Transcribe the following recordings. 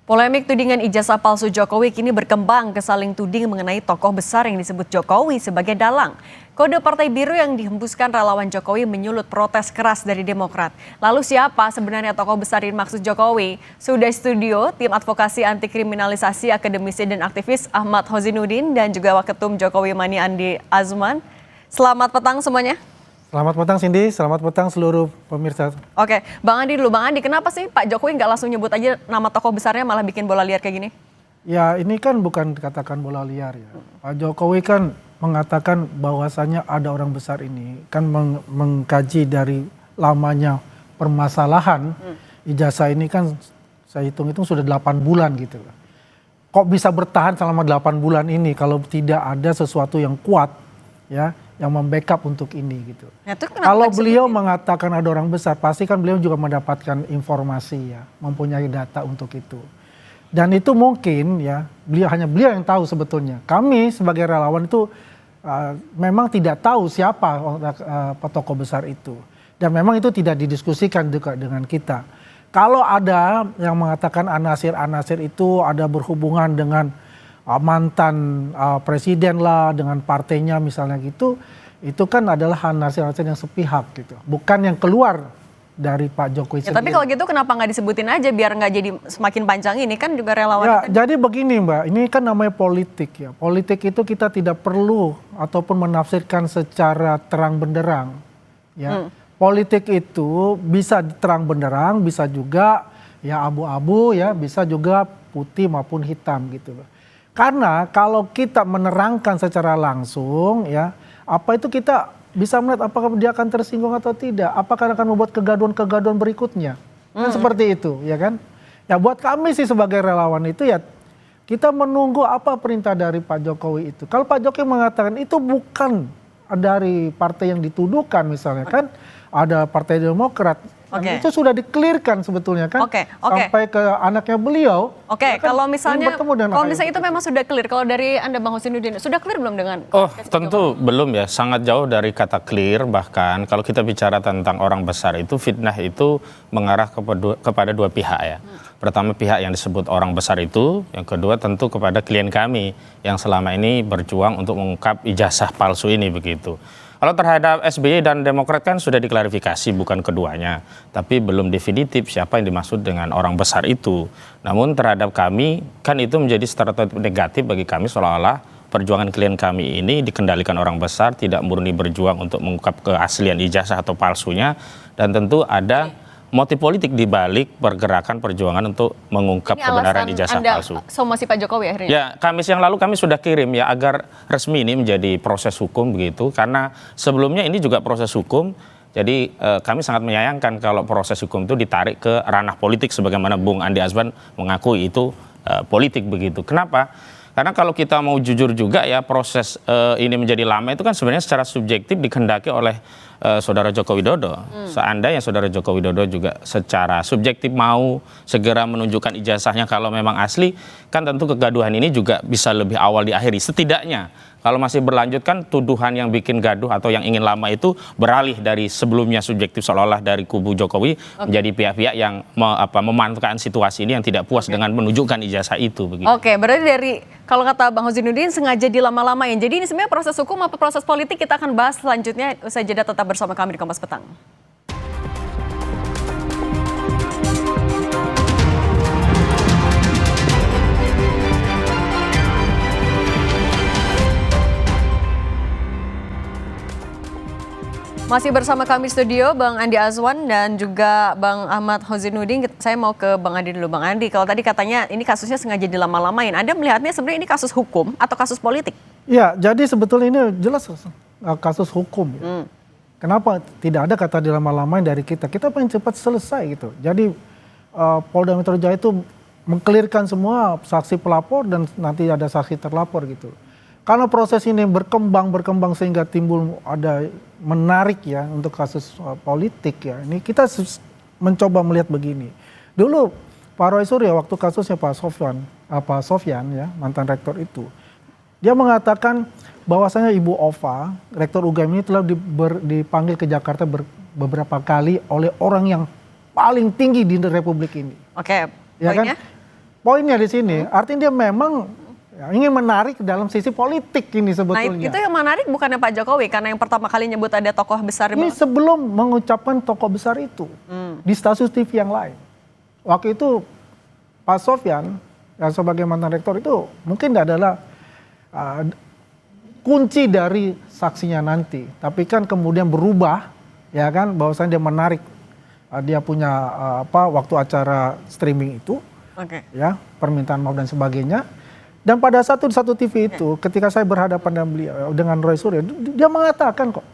Polemik tudingan ijazah palsu Jokowi kini berkembang ke saling tuding mengenai tokoh besar yang disebut Jokowi sebagai dalang. Kode Partai Biru yang dihembuskan relawan Jokowi menyulut protes keras dari Demokrat. Lalu siapa sebenarnya tokoh besar yang dimaksud Jokowi? Sudah studio, tim advokasi anti kriminalisasi akademisi dan aktivis Ahmad Hozinuddin dan juga Waketum Jokowi Mani Andi Azman. Selamat petang semuanya. Selamat petang Cindy, selamat petang seluruh pemirsa. Oke, Bang Andi dulu. Bang Andi, kenapa sih Pak Jokowi nggak langsung nyebut aja nama tokoh besarnya malah bikin bola liar kayak gini? Ya ini kan bukan dikatakan bola liar ya. Pak Jokowi kan mengatakan bahwasannya ada orang besar ini. Kan mengkaji dari lamanya permasalahan ijazah ini kan saya hitung-hitung sudah 8 bulan gitu. Kok bisa bertahan selama 8 bulan ini kalau tidak ada sesuatu yang kuat ya, yang membackup untuk ini gitu. Ya, kalau beliau mengatakan ada orang besar, pasti kan beliau juga mendapatkan informasi ya, mempunyai data untuk itu. Dan itu mungkin ya, beliau yang tahu sebetulnya. Kami sebagai relawan itu memang tidak tahu siapa tokoh besar itu. Dan memang itu tidak didiskusikan juga dengan kita. Kalau ada yang mengatakan anasir-anasir itu ada berhubungan dengan mantan presiden lah, dengan partainya misalnya gitu, itu kan adalah anasir-anasir yang sepihak gitu, bukan yang keluar dari Pak Jokowi sendiri. Tapi kalau gitu kenapa nggak disebutin aja biar nggak jadi semakin panjang? Ini kan juga relawan. Ya, jadi begini Mbak, ini kan namanya politik ya. Politik itu kita tidak perlu ataupun menafsirkan secara terang benderang ya. Politik itu bisa terang benderang, bisa juga ya abu-abu ya, bisa juga putih maupun hitam gitu loh. Karena kalau kita menerangkan secara langsung ya, apa itu kita bisa melihat apakah dia akan tersinggung atau tidak, apakah akan membuat kegaduhan-kegaduhan berikutnya. Kan seperti itu ya kan. Ya buat kami sih sebagai relawan itu ya kita menunggu apa perintah dari Pak Jokowi itu. Kalau Pak Jokowi mengatakan itu bukan dari partai yang dituduhkan misalnya kan, ada Partai Demokrat. Itu sudah di-clearkan sebetulnya kan, sampai ke anaknya beliau. Ya kan, kalau misalnya itu memang sudah clear, kalau dari Anda Bang Hozinuddin, sudah clear belum dengan? Oh tentu belum ya, sangat jauh dari kata clear. Bahkan kalau kita bicara tentang orang besar itu, fitnah itu mengarah kepada dua pihak ya. Pertama pihak yang disebut orang besar itu, yang kedua tentu kepada klien kami yang selama ini berjuang untuk mengungkap ijazah palsu ini begitu. Kalau terhadap SBY dan Demokrat kan sudah diklarifikasi bukan keduanya, tapi belum definitif siapa yang dimaksud dengan orang besar itu. Namun terhadap kami kan itu menjadi stereotip negatif bagi kami, seolah-olah perjuangan klien kami ini dikendalikan orang besar, tidak murni berjuang untuk mengungkap keaslian ijazah atau palsunya, dan tentu ada motif politik di balik pergerakan perjuangan untuk mengungkap kebenaran ijazah palsu. Somasi Pak Jokowi akhirnya? Ya, Kamis yang lalu kami sudah kirim ya agar resmi ini menjadi proses hukum begitu. Karena sebelumnya ini juga proses hukum. Jadi kami sangat menyayangkan kalau proses hukum itu ditarik ke ranah politik sebagaimana Bung Andi Azman mengakui itu politik begitu. Kenapa? Karena kalau kita mau jujur juga ya, proses ini menjadi lama itu kan sebenarnya secara subjektif dikehendaki oleh Saudara Joko Widodo. Seandainya Saudara Joko Widodo juga secara subjektif mau segera menunjukkan ijazahnya kalau memang asli, kan tentu kegaduhan ini juga bisa lebih awal diakhiri. Setidaknya kalau masih berlanjut kan tuduhan yang bikin gaduh atau yang ingin lama itu beralih dari sebelumnya subjektif seolah-olah dari kubu Jokowi menjadi pihak-pihak yang memanfaatkan situasi ini yang tidak puas dengan menunjukkan ijazah itu. Begitu. Oke, berarti dari kalau kata Bang Hozinuddin sengaja dilama-lamain. Jadi ini sebenarnya proses hukum apa proses politik, kita akan bahas selanjutnya usai jeda. Tetap bersama kami di Kompas Petang. Masih bersama kami studio Bang Andi Azwan dan juga Bang Ahmad Hozinuddin. Saya mau ke Bang Andi dulu. Bang Andi, kalau tadi katanya ini kasusnya sengaja dilama-lamain. Anda melihatnya sebenarnya ini kasus hukum atau kasus politik? Ya, jadi sebetulnya ini jelas kasus hukum. Ya. Kenapa tidak ada kata dilama-lamain dari kita? Kita pengen cepat selesai gitu. Jadi Polda Metro Jaya itu mengkelirkan semua saksi pelapor dan nanti ada saksi terlapor gitu. Karena proses ini berkembang sehingga timbul ada menarik ya untuk kasus politik ya. Ini kita mencoba melihat begini. Dulu Pak Roy Suryo waktu kasusnya Pak Sofyan ya, mantan rektor itu, dia mengatakan bahwasanya Ibu Ova, rektor UGM ini telah dipanggil ke Jakarta beberapa kali oleh orang yang paling tinggi di Republik ini. Oke, ya kan? poinnya di sini, artinya dia memang ingin menarik dalam sisi politik ini Nah sebetulnya. itu yang menarik bukannya Pak Jokowi, karena yang pertama kali nyebut ada tokoh besar. Ini sebelum mengucapkan tokoh besar itu di stasiun TV yang lain. Waktu itu Pak Sofyan yang sebagai mantan rektor itu mungkin adalah kunci dari saksinya nanti, tapi kan kemudian berubah, ya kan, bahwasanya dia menarik, dia punya waktu acara streaming itu, ya permintaan maaf dan sebagainya. Dan pada satu TV itu, ketika saya berhadapan dengan Roy Suryo, dia mengatakan kok,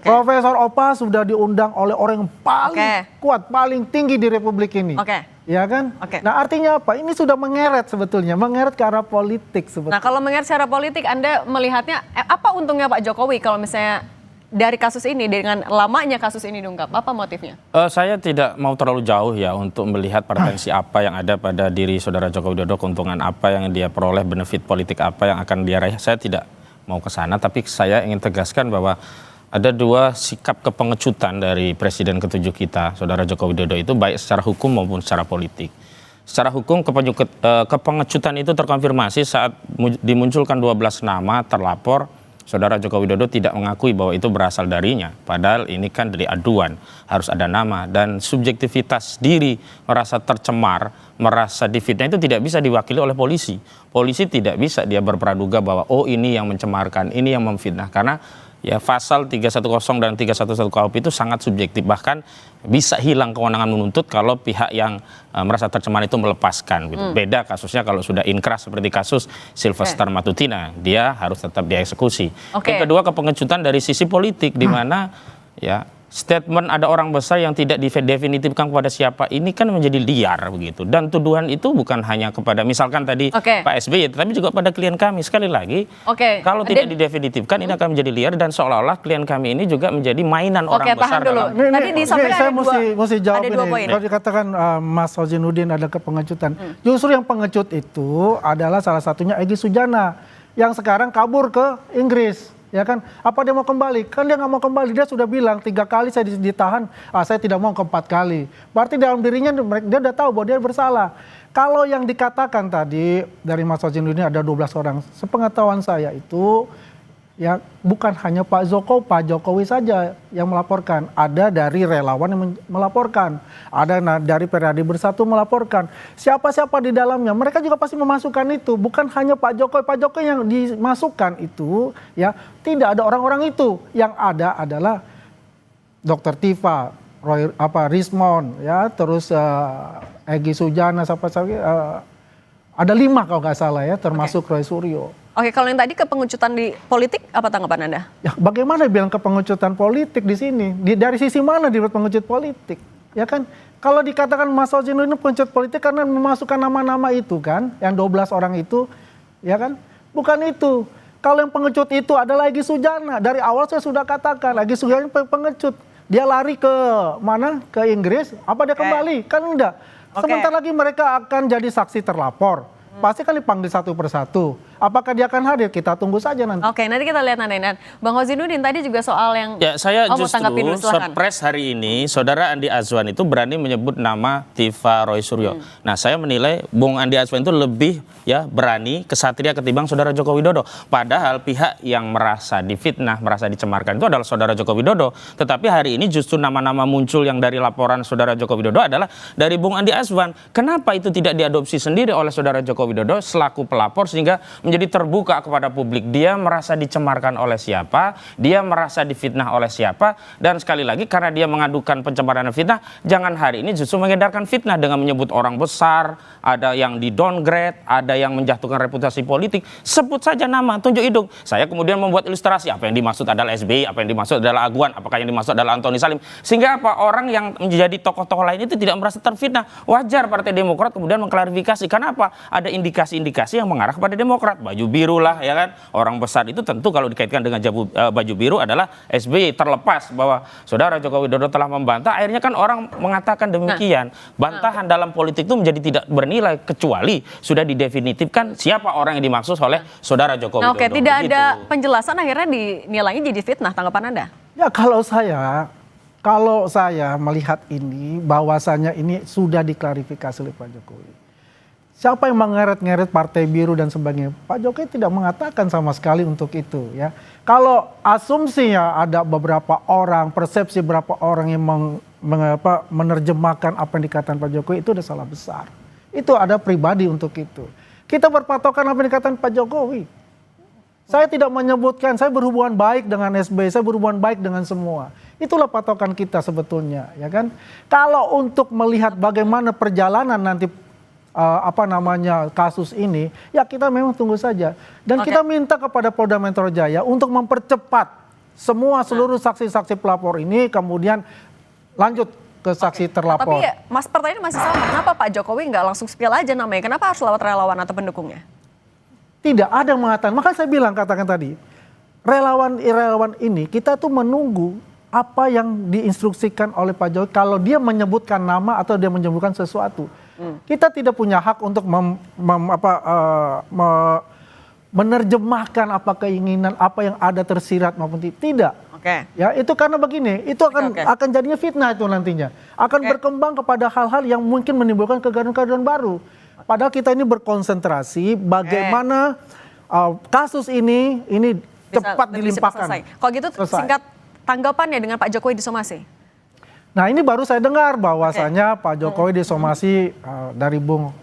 Profesor Opa sudah diundang oleh orang yang paling kuat, paling tinggi di Republik ini. Ya kan? Nah artinya apa? Ini sudah mengeret sebetulnya, mengeret ke arah politik sebetulnya. Nah kalau mengeret secara politik, Anda melihatnya apa untungnya Pak Jokowi kalau misalnya dari kasus ini, dengan lamanya kasus ini diungkap, apa motifnya? Saya tidak mau terlalu jauh ya untuk melihat pretensi apa yang ada pada diri saudara Joko Widodo, keuntungan apa yang dia peroleh, benefit politik apa yang akan dia raih. Saya tidak mau ke sana, tapi saya ingin tegaskan bahwa ada dua sikap kepengecutan dari Presiden ke-7 kita, saudara Joko Widodo itu, baik secara hukum maupun secara politik. Secara hukum kepengecutan itu terkonfirmasi saat dimunculkan 12 nama terlapor, saudara Joko Widodo tidak mengakui bahwa itu berasal darinya. Padahal ini kan dari aduan, harus ada nama, dan subjektivitas diri merasa tercemar, merasa difitnah itu tidak bisa diwakili oleh polisi. Polisi tidak bisa dia berpraduga bahwa oh ini yang mencemarkan, ini yang memfitnah, karena ya pasal 310 dan 311 KUHP itu sangat subjektif, bahkan bisa hilang kewenangan menuntut kalau pihak yang merasa tercemar itu melepaskan gitu. Beda kasusnya kalau sudah inkrah seperti kasus Sylvester Matutina, dia harus tetap dieksekusi. Yang kedua kepengecutan dari sisi politik, di mana ya statement ada orang besar yang tidak didefinitifkan kepada siapa ini kan menjadi liar begitu, dan tuduhan itu bukan hanya kepada misalkan tadi Pak SBY, tetapi juga pada klien kami. Sekali lagi kalau tidak didefinitifkan ini akan menjadi liar, dan seolah-olah klien kami ini juga menjadi mainan orang besar dalam. Tadi disampaikan saya mesti jawab ini. Kalau dikatakan Mas Hojinuddin ada kepengecutan, justru yang pengecut itu adalah salah satunya Egy Sujana yang sekarang kabur ke Inggris. Ya kan, apa dia mau kembali? Kan dia nggak mau kembali, dia sudah bilang 3 kali saya ditahan, saya tidak mau ke 4 kali. Berarti dalam dirinya dia udah tahu bahwa dia bersalah. Kalau yang dikatakan tadi dari Mas Hojinuddin ada 12 orang, sepengetahuan saya itu ya bukan hanya Pak Jokowi saja yang melaporkan, ada dari relawan yang melaporkan, ada dari Periade Bersatu melaporkan, siapa-siapa di dalamnya, mereka juga pasti memasukkan itu, bukan hanya Pak Jokowi yang dimasukkan itu, ya tidak ada orang-orang itu, yang ada adalah Dr. Tifa, Rismon, ya terus Egy Sujana, ada 5 kalau nggak salah ya, termasuk Roy Suryo. Kalau yang tadi kepengecutan di politik, apa tanggapan Anda? Ya, bagaimana bilang kepengecutan politik di sini? Dari sisi mana dia pengecut politik? Ya kan? Kalau dikatakan Mas Hojinuddin pengecut politik karena memasukkan nama-nama itu kan, yang 12 orang itu, ya kan? Bukan itu. Kalau yang pengecut itu adalah Egy Sujana. Dari awal saya sudah katakan, Egy Sujana pengecut. Dia lari ke mana? Ke Inggris. Apa dia kembali? Kan enggak. Sebentar lagi mereka akan jadi saksi terlapor. Pasti kan dipanggil satu persatu. Apakah dia akan hadir? Kita tunggu saja nanti. Nanti kita lihat nanti. Bang Hojinuddin tadi juga soal yang saya justru surprise hari ini saudara Andi Azwan itu berani menyebut nama Tifa Roy Suryo. Nah saya menilai Bung Andi Azwan itu lebih ya berani, kesatria ketimbang saudara Joko Widodo. Padahal pihak yang merasa difitnah, merasa dicemarkan itu adalah saudara Joko Widodo. Tetapi hari ini justru nama-nama muncul yang dari laporan saudara Joko Widodo adalah dari Bung Andi Azwan. Kenapa itu tidak diadopsi sendiri oleh saudara Joko Widodo selaku pelapor sehingga menjadi terbuka kepada publik? Dia merasa dicemarkan oleh siapa, dia merasa difitnah oleh siapa, dan sekali lagi karena dia mengadukan pencemaran dan fitnah, jangan hari ini justru mengedarkan fitnah dengan menyebut orang besar, ada yang di downgrade, ada yang menjatuhkan reputasi politik, sebut saja nama, tunjuk hidung. Saya kemudian membuat ilustrasi, apa yang dimaksud adalah SBY, apa yang dimaksud adalah Aguan, apakah yang dimaksud adalah Antoni Salim, sehingga apa orang yang menjadi tokoh-tokoh lain itu tidak merasa terfitnah. Wajar Partai Demokrat kemudian mengklarifikasi, karena apa? Ada indikasi-indikasi yang mengarah kepada Demokrat. Baju biru lah ya kan, orang besar itu tentu kalau dikaitkan dengan baju biru adalah SBY, terlepas bahwa saudara Joko Widodo telah membantah, akhirnya kan orang mengatakan demikian. Bantahan dalam politik itu menjadi tidak bernilai kecuali sudah didefinitifkan siapa orang yang dimaksud oleh saudara Joko Widodo. Tidak ada penjelasan, akhirnya dinilainya jadi fitnah. Tanggapan Anda? Ya kalau saya melihat ini bahwasanya ini sudah diklarifikasi oleh Pak Jokowi. siapa yang mengeret-ngeret Partai Biru dan sebagainya. Pak Jokowi tidak mengatakan sama sekali untuk itu ya. Kalau asumsinya ada beberapa orang, persepsi beberapa orang yang menerjemahkan apa yang dikatakan Pak Jokowi, itu udah salah besar. Itu ada pribadi untuk itu. Kita berpatokan apa yang dikatakan Pak Jokowi. Saya tidak menyebutkan, saya berhubungan baik dengan SBY, saya berhubungan baik dengan semua. Itulah patokan kita sebetulnya, ya kan? Kalau untuk melihat bagaimana perjalanan nanti kasus ini, ya kita memang tunggu saja. Dan kita minta kepada Polda Metro Jaya untuk mempercepat seluruh saksi-saksi pelapor ini, kemudian lanjut ke saksi terlapor. Tapi Mas, pertanyaan masih sama, kenapa Pak Jokowi nggak langsung spill aja namanya? Kenapa harus lewat relawan atau pendukungnya? Tidak ada yang mengatakan, maka saya katakan tadi, relawan ini kita tuh menunggu apa yang diinstruksikan oleh Pak Jokowi. Kalau dia menyebutkan nama atau dia menyebutkan sesuatu, kita tidak punya hak untuk menerjemahkan apa keinginan, apa yang ada tersirat maupun tidak. Oke. Ya, itu karena begini, itu akan jadinya fitnah itu nantinya. Akan berkembang kepada hal-hal yang mungkin menimbulkan kegaduhan-kegaduhan baru. Padahal kita ini berkonsentrasi bagaimana kasus ini cepat dilimpahkan. Kalau gitu singkat tanggapannya dengan Pak Jokowi disomasi. Nah, ini baru saya dengar bahwasanya Pak Jokowi disomasi dari Bung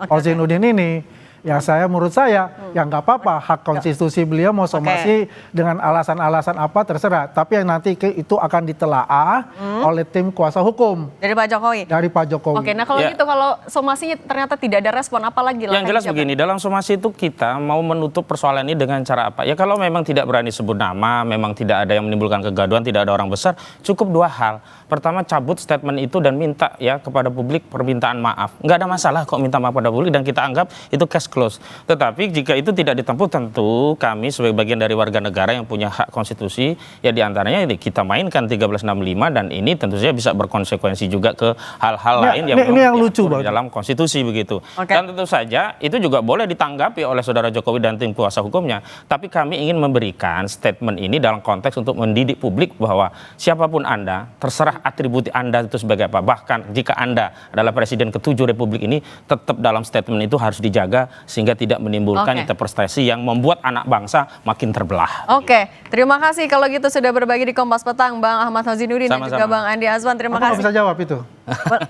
Ozinuddin ini. Ya menurut saya, ya nggak apa-apa, hak konstitusi beliau mau somasi dengan alasan-alasan apa terserah. Tapi yang nanti itu akan ditelaah oleh tim kuasa hukum. Dari Pak Jokowi? Dari Pak Jokowi. Oke, nah kalau gitu, kalau somasinya ternyata tidak ada respon, apa lagi? Yang jelas begini, dalam somasi itu kita mau menutup persoalan ini dengan cara apa? Ya kalau memang tidak berani sebut nama, memang tidak ada yang menimbulkan kegaduhan, tidak ada orang besar, cukup dua hal. Pertama, cabut statement itu dan minta ya kepada publik permintaan maaf. Nggak ada masalah kok minta maaf pada publik dan kita anggap itu case close. Tetapi jika itu tidak ditempuh, tentu kami sebagai bagian dari warga negara yang punya hak konstitusi, ya diantaranya kita mainkan 1365 dan ini tentu saja bisa berkonsekuensi juga ke hal-hal lain yang lucu di dalam konstitusi begitu. Dan tentu saja itu juga boleh ditanggapi oleh saudara Jokowi dan tim kuasa hukumnya. Tapi kami ingin memberikan statement ini dalam konteks untuk mendidik publik bahwa siapapun Anda, terserah atribut Anda itu sebagai apa. Bahkan jika Anda adalah Presiden ke-7 Republik ini, tetap dalam statement itu harus dijaga sehingga tidak menimbulkan interpretasi yang membuat anak bangsa makin terbelah. Oke, terima kasih kalau gitu sudah berbagi di Kompas Petang, Bang Ahmad Hozinuddin dan juga Bang Andi Azwan. Terima kasih. Bisa jawab itu?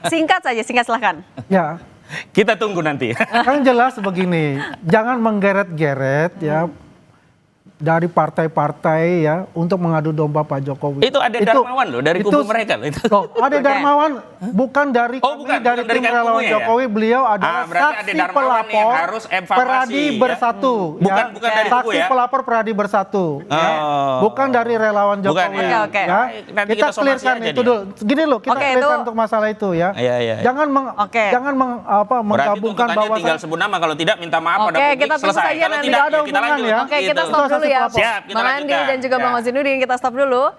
Singkat saja, silahkan. Ya, kita tunggu nanti. Kan jelas begini, jangan menggeret-geret ya dari partai-partai ya untuk mengadu domba Pak Jokowi. Itu ada Darmawan loh dari kubu mereka loh. Ada Darmawan bukan dari dari tim relawan Jokowi, beliau adalah saksi pelapor Peradi Bersatu. Bukan dari kubu ya. Saksi pelapor Peradi Bersatu. Bukan dari relawan Jokowi. Ya. Kita clearkan itu dulu. Gini loh, kita clearkan untuk masalah itu ya. Jangan menggabungkan bahwa tinggal sebut nama, kalau tidak minta maaf pada publik. Kita tunggu saja nanti. Tidak ada hubungan ya. Oke, kita stop dulu ya. Bang Andi dan juga Bang Hozinuddin, kita stop dulu.